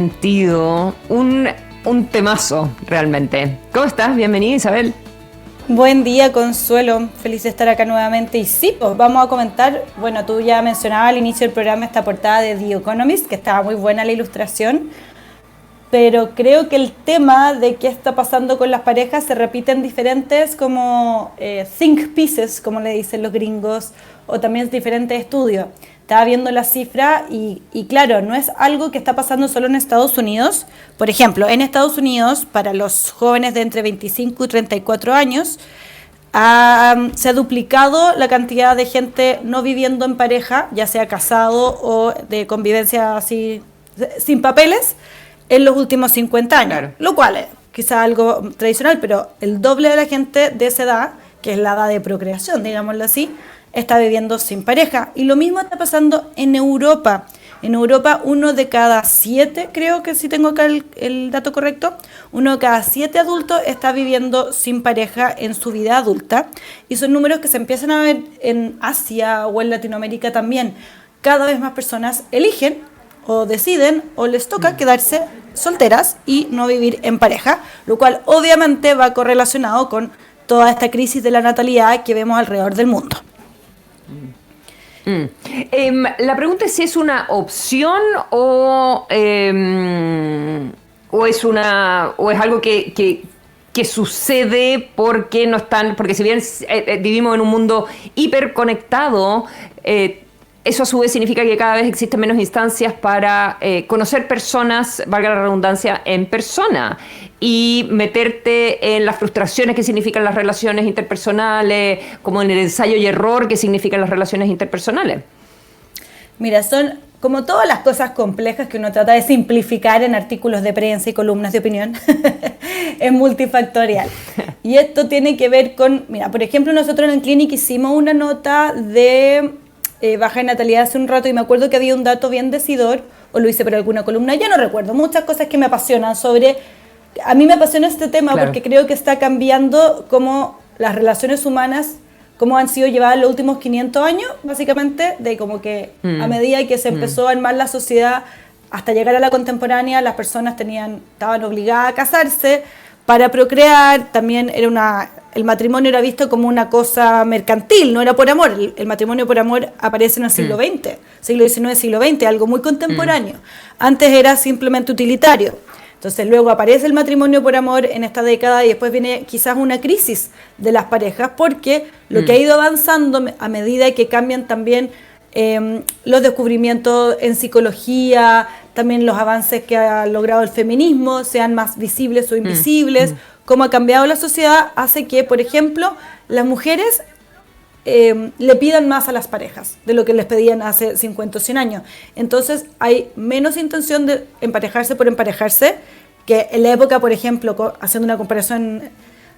Sentido, un temazo realmente. ¿Cómo estás? Bienvenida, Isabel. Buen día, Consuelo. Feliz de estar acá nuevamente. Y sí, pues vamos a comentar, bueno, tú ya mencionabas al inicio del programa esta portada de The Economist, que estaba muy buena la ilustración, pero creo que el tema de qué está pasando con las parejas se repite en diferentes como think pieces, como le dicen los gringos, o también diferentes estudios. Estaba viendo la cifra y claro, no es algo que está pasando solo en Estados Unidos. Por ejemplo, en Estados Unidos, para los jóvenes de entre 25 y 34 años, se ha duplicado la cantidad de gente no viviendo en pareja, ya sea casado o de convivencia así, sin papeles, en los últimos 50 años. Claro. Lo cual es quizá algo tradicional, pero el doble de la gente de esa edad, que es la edad de procreación, digámoslo así, está viviendo sin pareja. Y lo mismo está pasando en Europa. En Europa, 1 de cada 7, creo que si tengo acá el dato correcto, 1 de cada 7 adultos está viviendo sin pareja en su vida adulta. Y son números que se empiezan a ver en Asia o en Latinoamérica también. Cada vez más personas eligen o deciden o les toca quedarse solteras y no vivir en pareja, lo cual obviamente va correlacionado con toda esta crisis de la natalidad que vemos alrededor del mundo. La pregunta es si es una opción o es algo que sucede porque no están, porque si bien vivimos en un mundo hiperconectado, eso a su vez significa que cada vez existen menos instancias para conocer personas, valga la redundancia, en persona y meterte en las frustraciones que significan las relaciones interpersonales, como en el ensayo y error que significan las relaciones interpersonales. Mira, son como todas las cosas complejas que uno trata de simplificar en artículos de prensa y columnas de opinión, es multifactorial. Y esto tiene que ver con, mira, por ejemplo, nosotros en el Clinic hicimos una nota de baja de natalidad hace un rato y me acuerdo que había un dato bien decidor, o lo hice por alguna columna, ya no recuerdo, muchas cosas que me apasionan sobre. A mí me apasiona este tema, claro, porque creo que está cambiando cómo las relaciones humanas, cómo han sido llevadas los últimos 500 años, básicamente, de como que a medida que se empezó a armar la sociedad, hasta llegar a la contemporánea, las personas estaban obligadas a casarse para procrear, también el matrimonio era visto como una cosa mercantil, no era por amor. El matrimonio por amor aparece en el siglo XX, siglo XIX, siglo XX, algo muy contemporáneo. Antes era simplemente utilitario. Entonces luego aparece el matrimonio por amor en esta década y después viene quizás una crisis de las parejas porque lo que ha ido avanzando a medida que cambian también los descubrimientos en psicología, también los avances que ha logrado el feminismo, sean más visibles o invisibles, cómo ha cambiado la sociedad, hace que, por ejemplo, las mujeres le pidan más a las parejas de lo que les pedían hace 50 o 100 años. Entonces hay menos intención de emparejarse por emparejarse, que en la época, por ejemplo, haciendo una comparación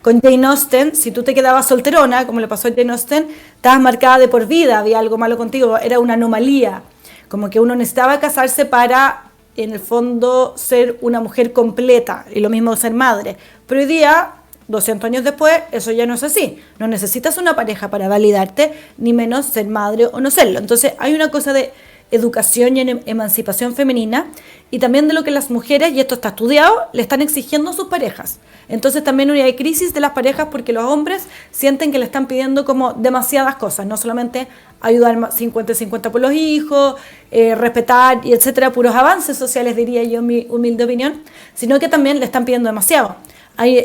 con Jane Austen, si tú te quedabas solterona, como le pasó a Jane Austen, estabas marcada de por vida, había algo malo contigo, era una anomalía, como que uno necesitaba casarse para, en el fondo, ser una mujer completa, y lo mismo ser madre. Pero hoy día, 200 años después, eso ya no es así. No necesitas una pareja para validarte, ni menos ser madre o no serlo. Entonces hay una cosa de educación y emancipación femenina y también de lo que las mujeres, y esto está estudiado, le están exigiendo a sus parejas. Entonces también hay crisis de las parejas porque los hombres sienten que le están pidiendo como demasiadas cosas, no solamente ayudar 50-50 por los hijos, respetar y etcétera, puros avances sociales, diría yo en mi humilde opinión, sino que también le están pidiendo demasiado.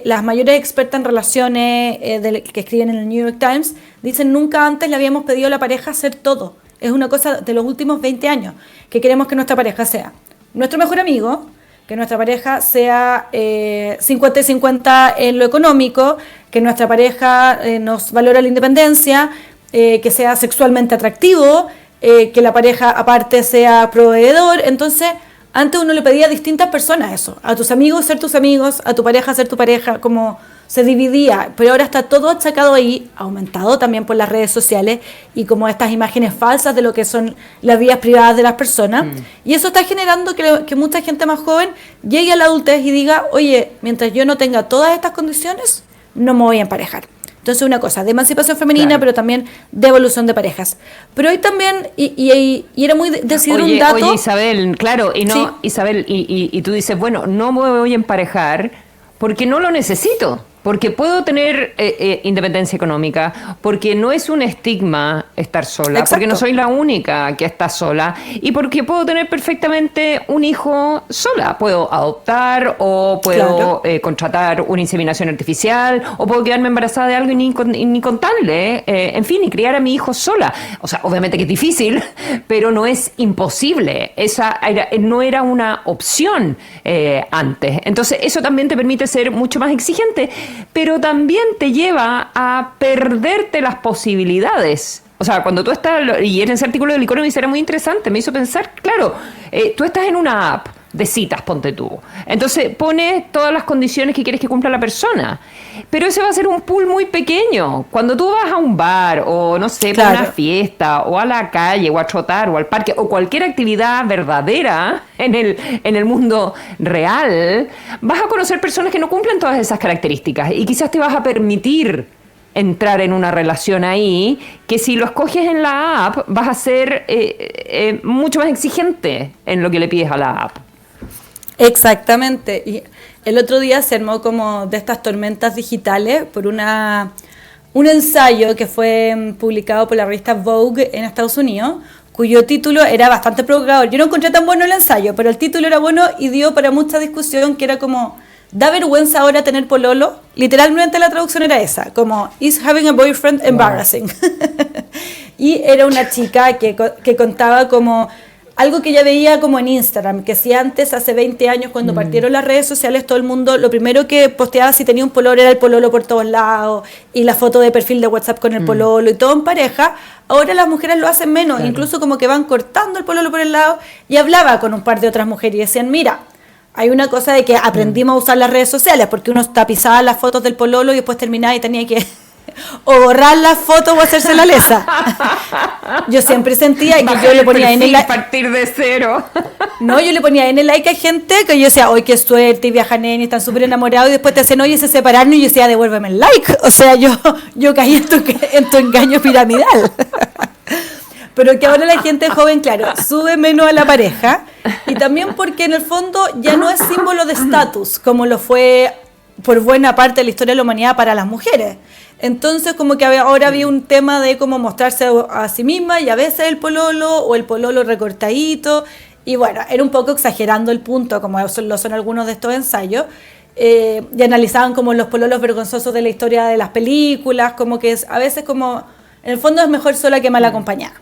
Las mayores expertas en relaciones que escriben en el New York Times dicen nunca antes le habíamos pedido a la pareja hacer todo. Es una cosa de los últimos 20 años que queremos que nuestra pareja sea nuestro mejor amigo, que nuestra pareja sea 50-50 en lo económico, que nuestra pareja nos valora la independencia, que sea sexualmente atractivo, que la pareja aparte sea proveedor. Entonces antes uno le pedía a distintas personas eso, a tus amigos ser tus amigos, a tu pareja ser tu pareja, como se dividía, pero ahora está todo achacado ahí, aumentado también por las redes sociales y como estas imágenes falsas de lo que son las vidas privadas de las personas, y eso está generando que mucha gente más joven llegue a la adultez y diga, oye, mientras yo no tenga todas estas condiciones, no me voy a emparejar. Entonces una cosa de emancipación femenina, Claro. pero también de evolución de parejas. Pero hay también, y era muy decidir un dato. Oye, Isabel, claro, y no, Sí. Isabel, y tú dices, bueno, no me voy a emparejar porque no lo necesito, porque puedo tener independencia económica, porque no es un estigma estar sola, Exacto. porque no soy la única que está sola, y porque puedo tener perfectamente un hijo sola. Puedo adoptar o puedo Claro. contratar una inseminación artificial o puedo quedarme embarazada de algo y ni contarle, en fin, y criar a mi hijo sola. O sea, obviamente que es difícil, pero no es imposible. No era una opción antes. Entonces, eso también te permite ser mucho más exigente, pero también te lleva a perderte las posibilidades. O sea, cuando tú estás, y en ese artículo del Economist era muy interesante, me hizo pensar, claro, tú estás en una app de citas, ponte tú. Entonces pones todas las condiciones que quieres que cumpla la persona. Pero ese va a ser un pool muy pequeño. Cuando tú vas a un bar o, no sé, para Claro. una fiesta o a la calle o a trotar o al parque o cualquier actividad verdadera en el mundo real, vas a conocer personas que no cumplen todas esas características y quizás te vas a permitir entrar en una relación ahí, que si lo escoges en la app vas a ser mucho más exigente en lo que le pides a la app. Exactamente. Y el otro día se armó como de estas tormentas digitales por un ensayo que fue publicado por la revista Vogue en Estados Unidos, cuyo título era bastante provocador. Yo no encontré tan bueno el ensayo, pero el título era bueno y dio para mucha discusión, que era como, ¿da vergüenza ahora tener pololo? Literalmente la traducción era esa, como, ¿is having a boyfriend embarrassing? Y era una chica que contaba como algo que ella veía como en Instagram, que si antes, hace 20 años, cuando partieron las redes sociales, todo el mundo, lo primero que posteaba si tenía un pololo era el pololo por todos lados, y la foto de perfil de WhatsApp con el pololo, y todo en pareja. Ahora las mujeres lo hacen menos, incluso como que van cortando el pololo por el lado, y hablaba con un par de otras mujeres y decían, mira, hay una cosa de que aprendimos a usar las redes sociales, porque uno tapizaba las fotos del pololo y después terminaba y tenía que o borrar las fotos o hacerse la lesa. Yo siempre sentía que Bajar yo le el ponía en perfil, el partir de cero. no, yo le ponía en el like a gente que yo decía, ¡ay, qué suerte! Y viajan y están súper enamorados. Y después te hacen, oye, se separaron. Y yo decía, devuélveme el like. O sea, yo caí en tu engaño piramidal. Pero que ahora la gente joven, claro, sube menos a la pareja. Y también porque en el fondo ya no es símbolo de estatus, como lo fue por buena parte de la historia de la humanidad para las mujeres. Entonces como que ahora había un tema de cómo mostrarse a sí misma, y a veces el pololo o el pololo recortadito. Y bueno, era un poco exagerando el punto, como lo son algunos de estos ensayos. Y analizaban como los pololos vergonzosos de la historia de las películas, como que a veces como, en el fondo es mejor sola que mal acompañada.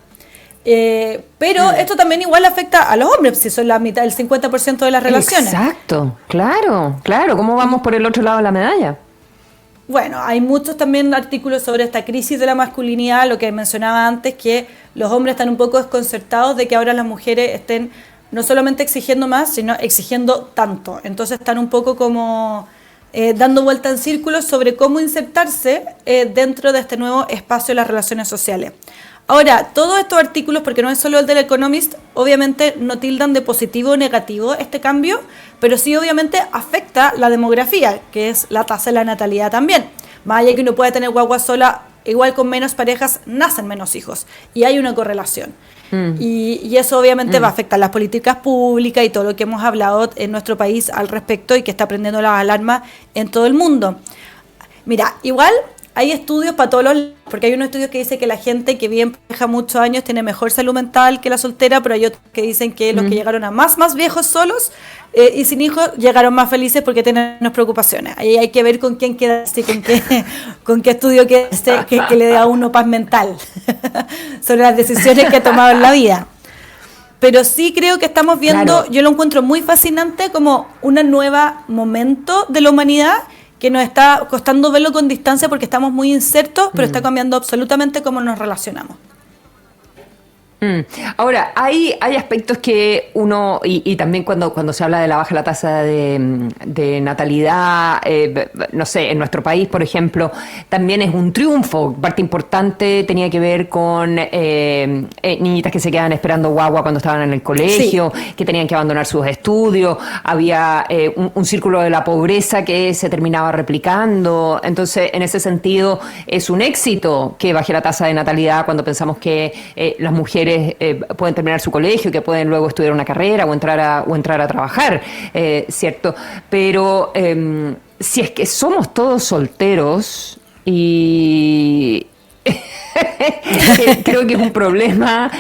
Pero esto también igual afecta a los hombres, si son la mitad, el 50% de las relaciones. Exacto, claro, claro. ¿Cómo vamos por el otro lado de la medalla? Bueno, hay muchos también artículos sobre esta crisis de la masculinidad, lo que mencionaba antes, que los hombres están un poco desconcertados de que ahora las mujeres estén no solamente exigiendo más, sino exigiendo tanto. Entonces están un poco como dando vuelta en círculos sobre cómo insertarse dentro de este nuevo espacio de las relaciones sociales. Ahora, todos estos artículos, porque no es solo el del Economist, obviamente no tildan de positivo o negativo este cambio, pero sí obviamente afecta la demografía, que es la tasa de la natalidad también. Más allá que uno puede tener guagua sola, igual con menos parejas nacen menos hijos, y hay una correlación. Y eso obviamente va a afectar las políticas públicas y todo lo que hemos hablado en nuestro país al respecto, y que está prendiendo las alarmas en todo el mundo. Mira, igual hay estudios para todos porque hay unos estudios que dicen que la gente que vive en pareja muchos años tiene mejor salud mental que la soltera, pero hay otros que dicen que los que llegaron a más viejos solos y sin hijos llegaron más felices porque tienen menos preocupaciones. Ahí hay que ver con quién quedarse y con qué estudio que le dé a uno paz mental sobre las decisiones que ha tomado en la vida. Pero sí creo que estamos viendo, claro, yo lo encuentro muy fascinante como un nuevo momento de la humanidad, que nos está costando verlo con distancia porque estamos muy insertos, pero está cambiando absolutamente cómo nos relacionamos. Ahora, hay aspectos que uno, y también cuando se habla de la baja la tasa de natalidad, no sé, en nuestro país, por ejemplo, también es un triunfo, parte importante importante tenía que ver con niñitas que se quedaban esperando guagua cuando estaban en el colegio, que tenían que abandonar sus estudios, había un círculo de la pobreza que se terminaba replicando. Entonces, en ese sentido, es un éxito que baje la tasa de natalidad cuando pensamos que las mujeres pueden terminar su colegio, que pueden luego estudiar una carrera o entrar a trabajar, ¿cierto? Pero si es que somos todos solteros y creo que es un problema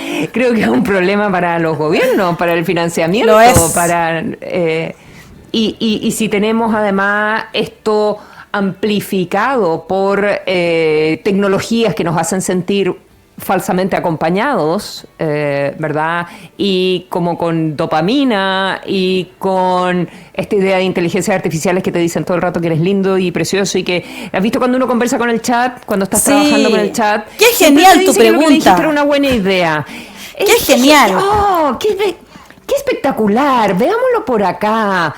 para los gobiernos, para el financiamiento, Lo es. y si tenemos además esto amplificado por tecnologías que nos hacen sentir falsamente acompañados, ¿verdad? Y como con dopamina y con esta idea de inteligencias artificiales que te dicen todo el rato que eres lindo y precioso y que has visto cuando uno conversa con el chat, cuando estás trabajando con el chat. Qué genial tu pregunta. Que lo que dijiste era una buena idea. Qué genial. Qué espectacular. Veámoslo por acá.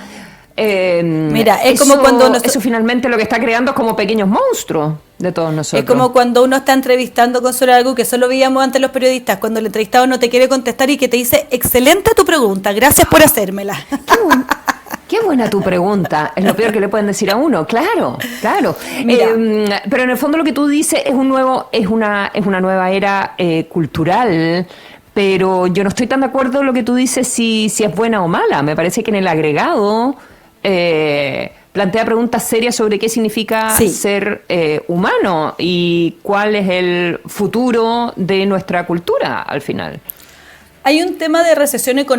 Mira, es como cuando eso finalmente lo que está creando es como pequeños monstruos de todos nosotros. Es como cuando uno está entrevistando con solo algo que solo veíamos antes los periodistas, cuando el entrevistado no te quiere contestar y que te dice, excelente tu pregunta, gracias por hacérmela. Qué buena tu pregunta, es lo peor que le pueden decir a uno, claro. Mira. Pero en el fondo lo que tú dices es una nueva era cultural. Pero yo no estoy tan de acuerdo en lo que tú dices si es buena o mala. Me parece que en el agregado plantea preguntas serias sobre qué significa ser humano y cuál es el futuro de nuestra cultura al final. Hay un tema de recesión económica